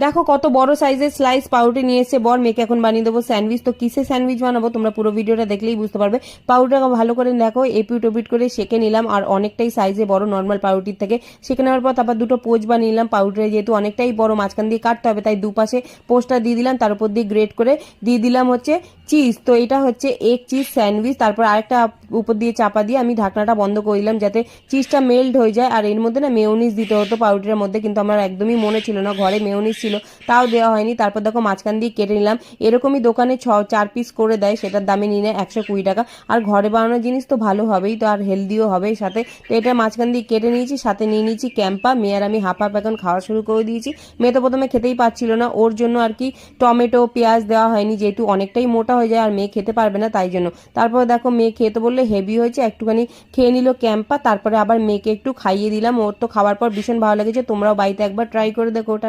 দেখো কত বড় সাইজের স্লাইস পাউরুটি নিয়ে এসেছে বর, মেয়েকে এখন বানিয়ে দেবো স্যান্ডউইচ। তো কিসে স্যান্ডউইচ বানাবো তোমরা পুরো ভিডিওটা দেখলেই বুঝতে পারবে। পাউরুটিটা ভালো করে দেখো এপিট ওপিট করে সেঁকে নিলাম, আর অনেকটাই সাইজে বড় নর্মাল পাউরুটির থেকে। সেঁকে নেওয়ার পর তারপর দুটো পোচ বানিয়ে নিলাম। পাউরুটিটা যেহেতু অনেকটাই বড় মাঝখান দিয়ে কাটতে হবে, তাই দুপাশে পোস্টটা দিয়ে দিলাম, তার উপর দিয়ে গ্রেট করে দিয়ে দিলাম হচ্ছে চিজ। তো এটা হচ্ছে এগ চিজ স্যান্ডউইচ। তারপর আরেকটা উপর দিয়ে চাপা দিয়ে আমি ঢাকনাটা বন্ধ করে দিলাম যাতে চিজটা মেল্ট হয়ে যায়। আর এর মধ্যে না মেয়োনিজ দিতে হতো পাউরুটির মধ্যে, কিন্তু আমার একদমই মনে ছিল না, ঘরে মেয়োনিজ ছিল তাও দেওয়া হয়নি। তারপর দেখো মাঝখান দিয়ে কেটে নিলাম। এরকমই দোকানে 4 পিস করে দেয়, সেটার দামে নিয়ে নেয় 120 টাকা। আর ঘরে বানানো জিনিস তো ভালো হবেই, তো আর হেলদিও হবে সাথে। তো এটা মাঝখান দিয়ে কেটে নিয়েছি, সাথে নিয়ে নিয়েছি ক্যাম্পা। মেয়ে আর আমি হাফ হাফ এখন খাওয়া শুরু করে দিয়েছি। মেয়ে তো প্রথমে খেতেই পাচ্ছিল না, ওর জন্য আর কি টমেটো পেঁয়াজ দেওয়া হয়নি, যেহেতু অনেকটাই মোটা হয়ে যায় আর মেয়ে খেতে পারবে না তাই জন্য। তারপর দেখো মেয়ে খেতে বললে হেভি হয়েছে, একটুখানি খেয়ে নিল ক্যাম্পা। তারপরে আবার মেয়েকে একটু খাইয়ে দিলাম, ওর তো খাওয়ার পর ভীষণ ভালো লেগেছে। তোমরাও বাড়িতে একবার ট্রাই করে দেখো। টাটা।